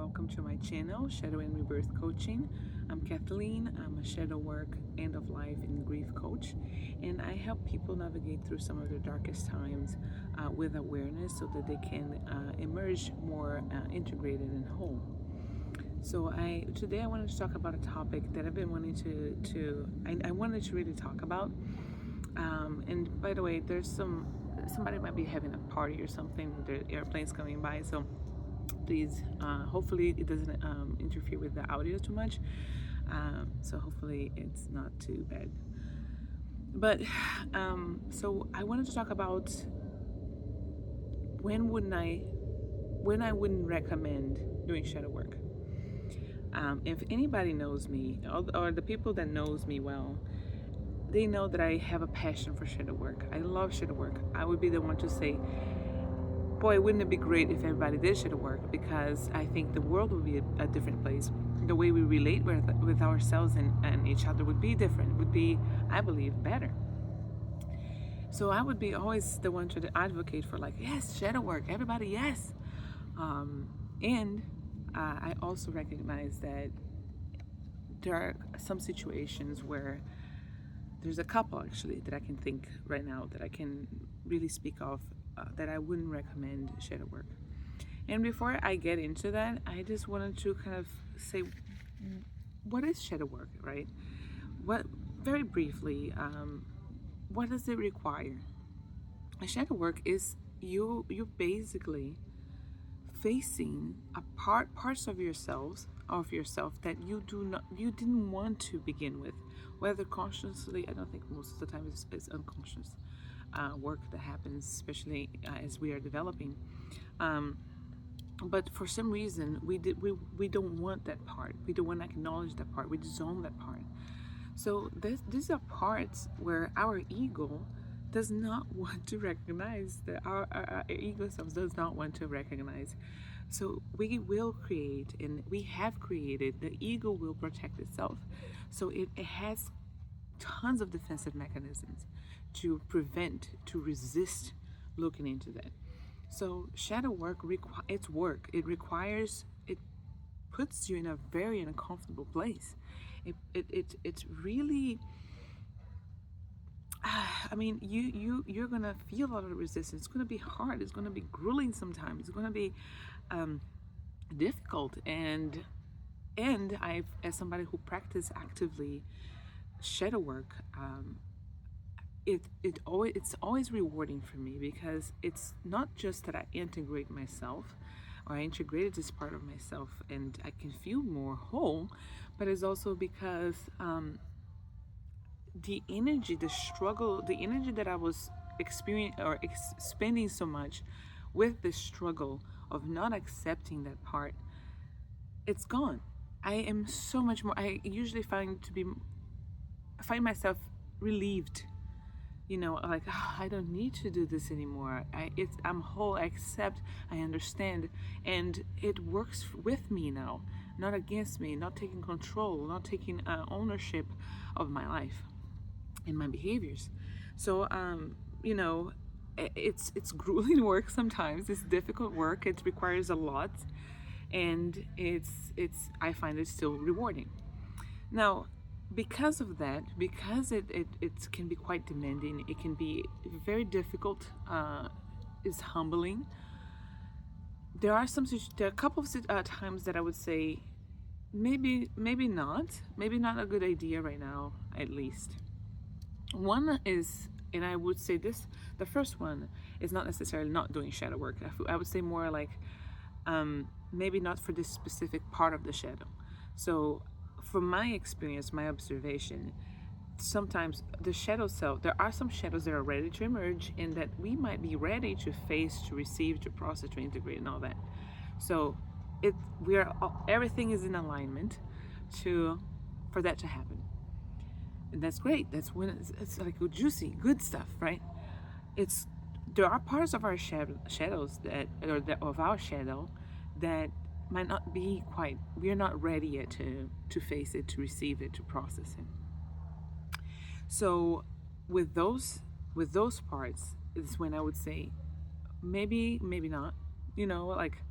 welcome to my channel, Shadow and Rebirth Coaching. I'm Kathleen. I'm a shadow work, end of life, and grief coach, and I help people navigate through some of their darkest times with awareness so that they can emerge more integrated and whole. So today I wanted to talk about a topic that I've been wanting I wanted to really talk about. And by the way, somebody might be having a party or something. There are airplanes coming by, so please, hopefully it doesn't interfere with the audio too much. So hopefully it's not too bad. But so I wanted to talk about when I wouldn't recommend doing shadow work. If anybody knows me, or the people that knows me well, they know that I have a passion for shadow work. I love shadow work. I would be the one to say, boy, wouldn't it be great if everybody did shadow work, because I think the world would be a different place. The way we relate with ourselves and each other would be different, would be, I believe, better. So I would be always the one to advocate for, like, yes, shadow work, everybody, yes. And I also recognize that there are some situations where there's a couple actually that I can think right now that I can really speak of that I wouldn't recommend shadow work. And before I get into that, I just wanted to kind of say, what is shadow work, right? Very briefly, what does it require? A shadow work is you basically facing parts of yourself that you didn't want to begin with, whether consciously. I don't think most of the time it's unconscious work that happens, especially as we are developing. But for some reason we don't want that part. We don't want to acknowledge that part. We disown that part. So these are parts where our ego does not want to recognize, that our ego self does not want to recognize. So we will create, and we have created, the ego will protect itself. So it has tons of defensive mechanisms to prevent, to resist looking into that. So shadow work, it's work. It puts you in a very uncomfortable place. It's really, I mean, you're gonna feel a lot of resistance. It's gonna be hard. It's gonna be grueling sometimes. It's gonna be difficult. And as somebody who practices actively shadow work, it's always rewarding for me, because it's not just that I integrate myself, or I integrated this part of myself and I can feel more whole, but it's also because the energy, the struggle, the energy that I was experiencing or spending so much with the struggle of not accepting that part, it's gone. I am so much more. I usually find myself relieved. Like, oh, I don't need to do this anymore. I'm whole. I accept. I understand, and it works with me now, not against me. Not taking control, not taking ownership of my life and my behaviors. So, it's grueling work sometimes. It's difficult work. It requires a lot, and I find it still rewarding. Now, because of that, because it can be quite demanding, it can be very difficult, it's humbling. There are a couple of times that I would say maybe not a good idea right now, at least. One is, and I would say this, the first one is not necessarily not doing shadow work. I would say more like maybe not for this specific part of the shadow. So from my experience, my observation, sometimes the shadow self, there are some shadows that are ready to emerge, and that we might be ready to face, to receive, to process, to integrate, and all that. So everything is in alignment for that to happen, and that's great. That's when it's like juicy, good stuff, right? There are parts of our shadows of our shadow that might not be quite, we're not ready yet to face it, to receive it, to process it. So with those parts is when I would say maybe not, like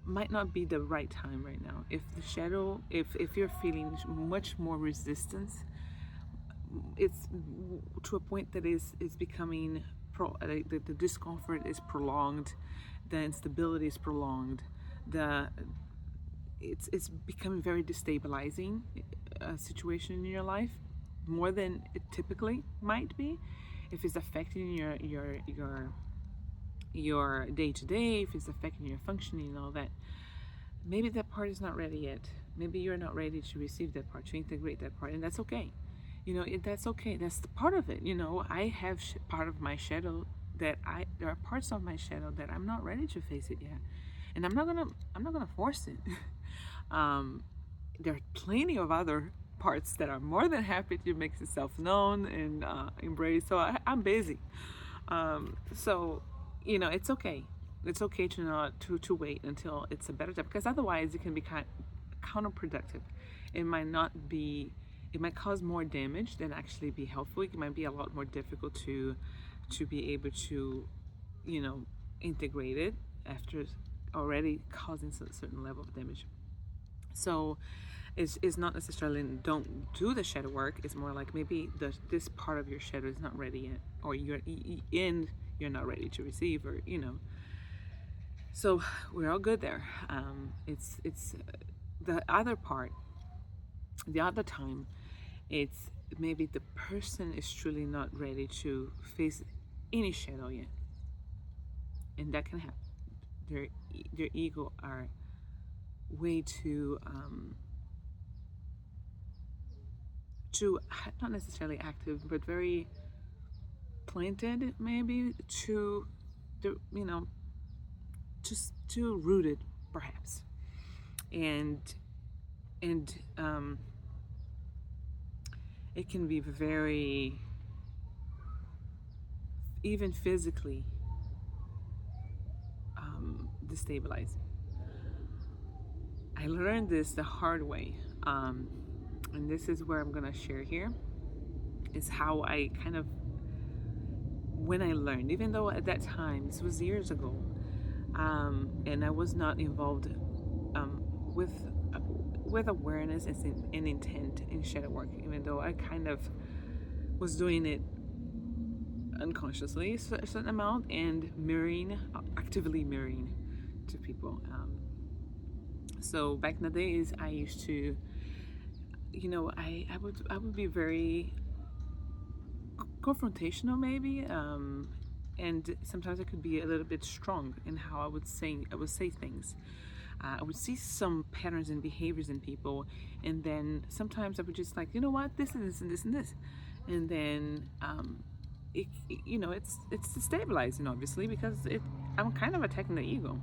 might not be the right time right now. If the shadow, if you're feeling much more resistance, it's to a point that is becoming the discomfort is prolonged, the instability is prolonged, the it's becoming very destabilizing situation in your life, more than it typically might be. If it's affecting your day to day, if it's affecting your functioning and all that, maybe that part is not ready yet. Maybe you're not ready to receive that part, to integrate that part, and that's okay. That's okay. That's the part of it. I have part of my shadow that there are parts of my shadow that I'm not ready to face it yet, and I'm not gonna force it. There are plenty of other parts that are more than happy to make itself known and embrace. So I'm busy. So it's okay. It's okay to not to wait until it's a better time, because otherwise it can be counterproductive. It might not be. It might cause more damage than actually be helpful. It might be a lot more difficult to be able to, integrate it after already causing a certain level of damage. So it's not necessarily don't do the shadow work. It's more like maybe this part of your shadow is not ready yet, or you're not ready to receive, or So we're all good there. It's the other part, the other time. It's maybe the person is truly not ready to face any shadow yet, and that can happen. Their ego are way too not necessarily active, but very planted, maybe to the just too rooted, perhaps, and it can be very, even physically, destabilizing. I learned this the hard way, and this is where I'm gonna share here. Is how I kind of, when I learned, even though at that time, this was years ago, and I was not involved with awareness and intent in shadow work, even though I kind of was doing it unconsciously a certain amount, and actively mirroring to people. So back in the days, I used to, I would be very confrontational, maybe, and sometimes I could be a little bit strong in how I would say things. I would see some patterns and behaviors in people, and then sometimes I would just like, you know what, this and this and this and this, and then it's destabilizing, obviously, because I'm kind of attacking the ego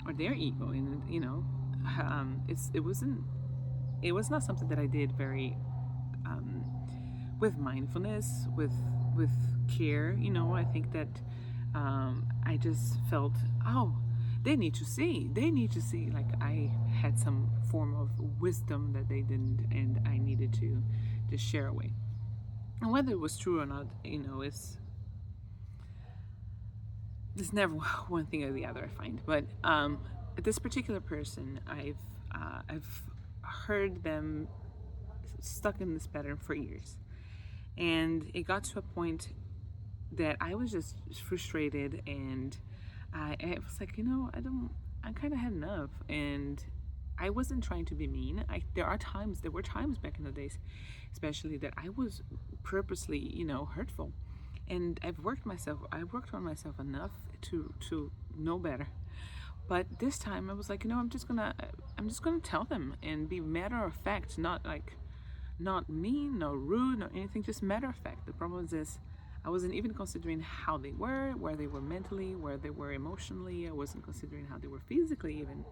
or their ego, and it was not something that I did very with mindfulness, with care. I think that I just felt, oh, they need to see, like I had some form of wisdom that they didn't, and I needed to just share away. And whether it was true or not, it's never one thing or the other, I find. But this particular person, I've heard them stuck in this pattern for years, and it got to a point that I was just frustrated, and I was like, I kind of had enough, and I wasn't trying to be mean. There were times back in the days, especially, that I was purposely, hurtful, and I worked on myself enough to know better. But this time I was like, I'm just gonna tell them and be matter of fact, not mean, no rude, no anything, just matter of fact. The problem is this: I wasn't even considering how they were, where they were mentally, where they were emotionally. I wasn't considering how they were physically, even.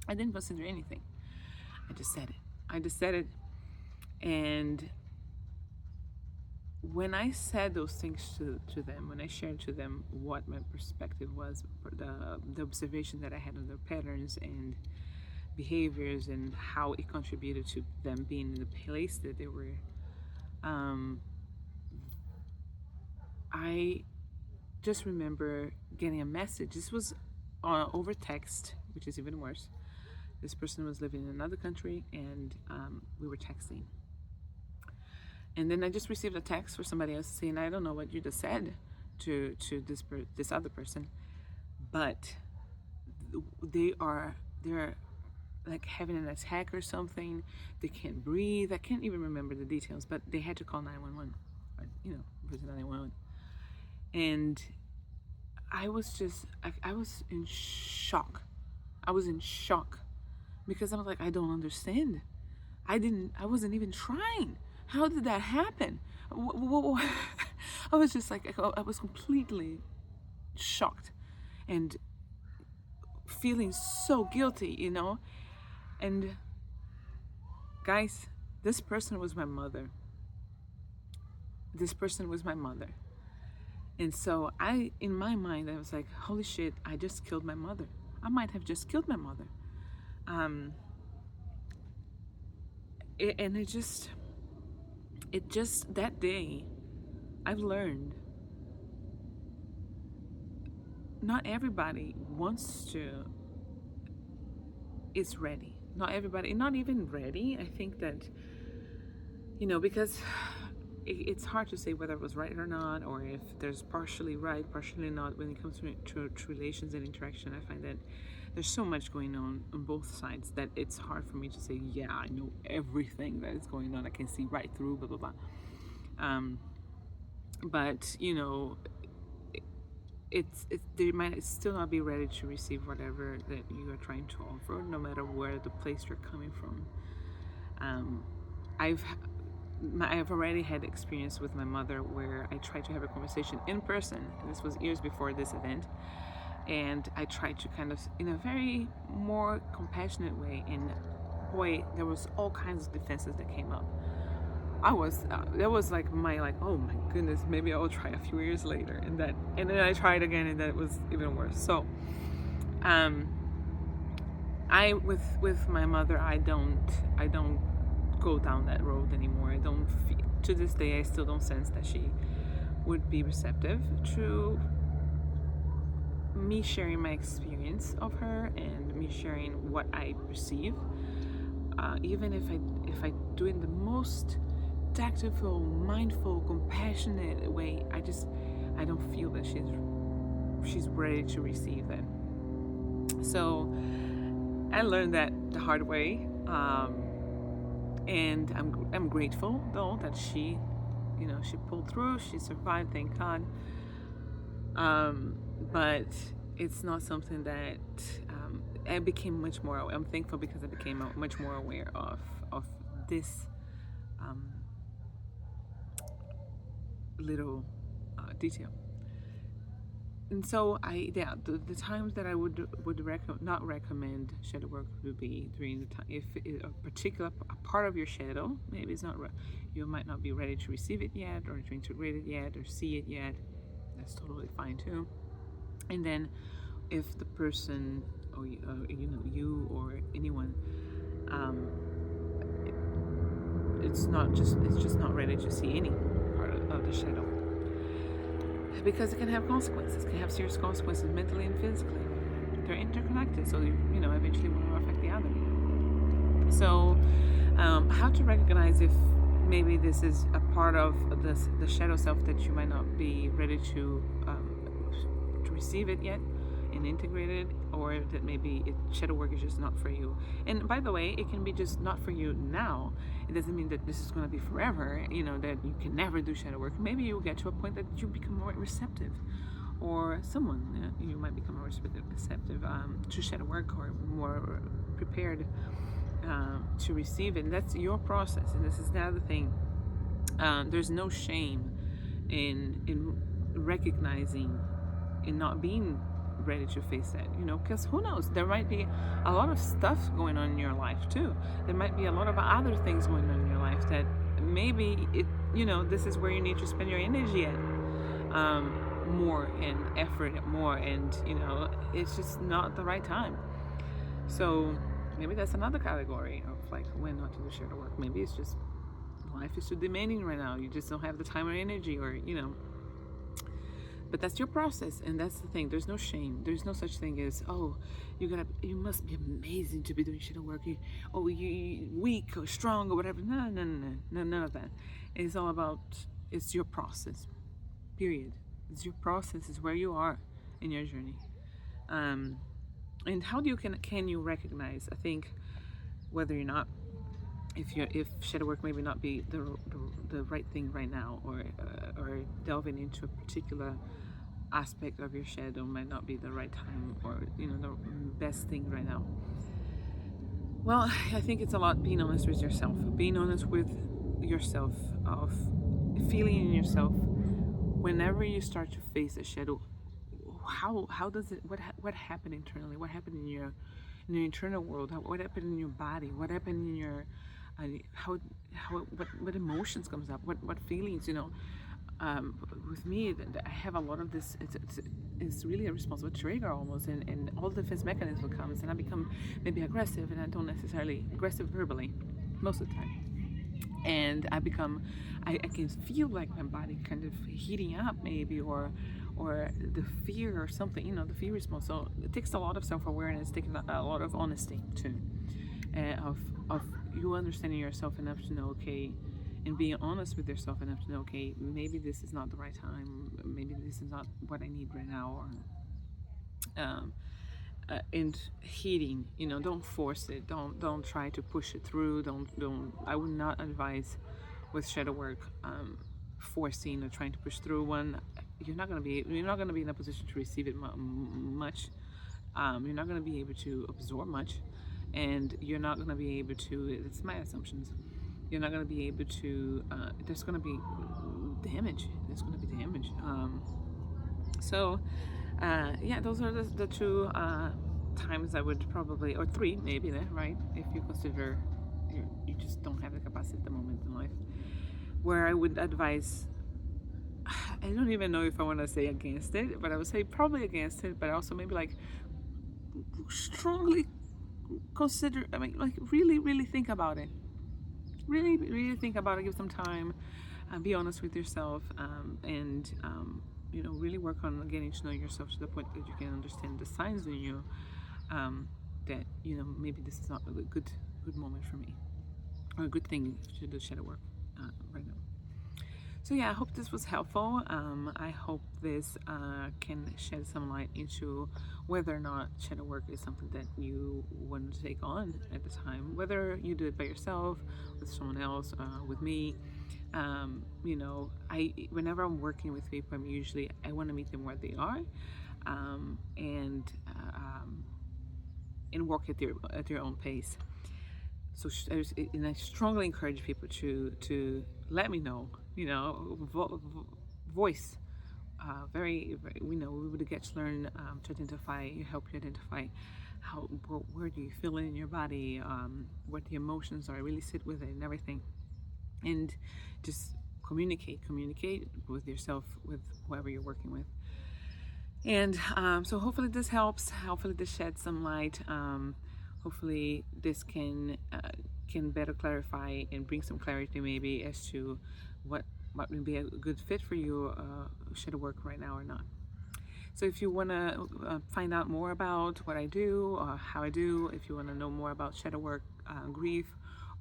I didn't consider anything. I just said it. And when I said those things to them, when I shared to them what my perspective was, the observation that I had of their patterns and behaviors, and how it contributed to them being in the place that they were, I just remember getting a message. This was over text, which is even worse. This person was living in another country, and we were texting. And then I just received a text for somebody else saying, I don't know what you just said to this other person, but they're like having an attack or something. They can't breathe. I can't even remember the details, but they had to call 911, or, visit 911. And I was just, I was in shock. I was in shock because I was like, I don't understand. I wasn't even trying. How did that happen? I was just like, I was completely shocked and feeling so guilty, And guys, this person was my mother. And so in my mind, I was like, holy shit, I just killed my mother. I might have just killed my mother. And it just, that day, I've learned not everybody is ready. Not everybody, not even ready. I think that, because it's hard to say whether it was right or not, or if there's partially right, partially not. When it comes to relations and interaction, I find that there's so much going on both sides that it's hard for me to say, yeah, I know everything that is going on. I can see right through, blah, blah, blah. But, they might still not be ready to receive whatever that you are trying to offer, no matter where the place you're coming from. I've already had experience with my mother where I tried to have a conversation in person. This was years before this event, and I tried to kind of, in a very more compassionate way, and boy, there was all kinds of defenses that came up. That was like oh my goodness, maybe I will try a few years later, and then I tried again, and that was even worse. So with my mother, I don't go down that road anymore. I don't feel, to this day, I still don't sense that she would be receptive to me sharing my experience of her and me sharing what I perceive. Even if I do it in the most tactful, mindful, compassionate way, I don't feel that she's ready to receive that. So I learned that the hard way, and I'm grateful though that she pulled through. She survived, thank God. But it's not something that I became much more. I'm thankful because I became much more aware of this little detail. And so the times that I would not recommend shadow work would be during the time if a particular part of your shadow, maybe it's not you might not be ready to receive it yet, or to integrate it yet, or see it yet. That's totally fine too. And then if the person or you or anyone, it's just not ready to see any part of the shadow, because it can have consequences. It can have serious consequences mentally and physically. They're interconnected, so eventually one will affect the other. So how to recognize if maybe this is a part of the shadow self that you might not be ready to receive it yet and integrate it, or that maybe shadow work is just not for you. And by the way, it can be just not for you now. It doesn't mean that this is going to be forever, that you can never do shadow work. Maybe you'll get to a point that you become more receptive, or you might become more receptive to shadow work, or more prepared to receive it. And that's your process. And this is the other thing. There's no shame in recognizing and not being ready to face that, because who knows, there might be a lot of stuff going on in your life too. There might be a lot of other things going on in your life that maybe this is where you need to spend your energy at, more, and effort more, and it's just not the right time. So maybe that's another category of like when not to do shadow work. Maybe it's just life is too demanding right now. You just don't have the time or energy, or But that's your process, and that's the thing. There's no shame. There's no such thing as, oh, you must be amazing to be doing shadow work. You weak or strong or whatever. No, no, no, no, no, none of that. It's all about, it's your process. Period. It's your process. It's where you are in your journey. And how do you can you recognize? I think whether or not if shadow work maybe not be the right thing right now, or delving into a particular aspect of your shadow might not be the right time, or the best thing right now. Well, I think it's a lot being honest with yourself, being honest with yourself, of feeling in yourself whenever you start to face a shadow. How does it, what happened internally, what happened in your internal world, what happened in your body, what happened in your how what emotions comes up, what feelings, with me, I have a lot of this. It's really a responsible trigger almost, and all the defense mechanism comes, and I become maybe aggressive, and I don't necessarily aggressive verbally most of the time, and I can feel like my body kind of heating up maybe, or the fear or something, the fear response. So it takes a lot of self-awareness, taking a lot of honesty too, of you understanding yourself enough to know, okay, and being honest with yourself enough to know, okay, maybe this is not the right time, maybe this is not what I need right now, or and heating, don't force it, don't try to push it through, don't I would not advise with shadow work, forcing or trying to push through one. You're not going to be in a position to receive it much. You're not going to be able to absorb much, and you're not going to be able to, it's my assumptions, you're not going to be able to, there's going to be damage, so yeah, those are the two times I would probably, or three maybe, right, if you consider you just don't have the capacity at the moment in life, where I would advise. I don't even know if I want to say against it, but I would say probably against it, but also maybe like strongly consider, like really, really think about it. Really, really think about it, give some time, be honest with yourself, and really work on getting to know yourself to the point that you can understand the signs in you, that maybe this is not a good moment for me, or a good thing to do shadow work right now. So yeah, I hope this was helpful. I hope this can shed some light into whether or not shadow work is something that you want to take on at the time, whether you do it by yourself, with someone else, with me. Whenever I'm working with people, I want to meet them where they are, and work at their own pace. So and I strongly encourage people to let me know, voice. Very, very, we would get to learn, to help you identify where do you feel it in your body, what the emotions are, really sit with it and everything, and just communicate with yourself, with whoever you're working with. And so hopefully this helps. Hopefully this sheds some light. Hopefully this can better clarify and bring some clarity maybe as to what would be a good fit for you, shadow work right now or not. So if you want to find out more about what I do, or how I do, if you want to know more about shadow work, grief,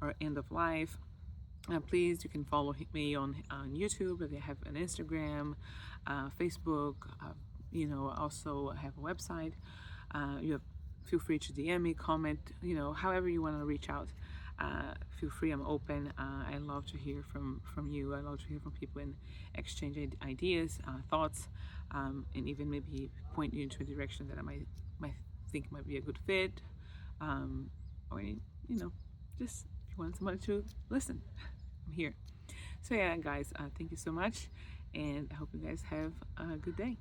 or end of life, please, you can follow me on YouTube. If you have an Instagram, Facebook, also have a website. Feel free to DM me, comment, however you want to reach out. Feel free, I'm open. I love to hear from you. I love to hear from people and exchange ideas, thoughts, and even maybe point you into a direction that I might think might be a good fit, or just if you want somebody to listen, I'm here. So yeah, guys, thank you so much, and I hope you guys have a good day.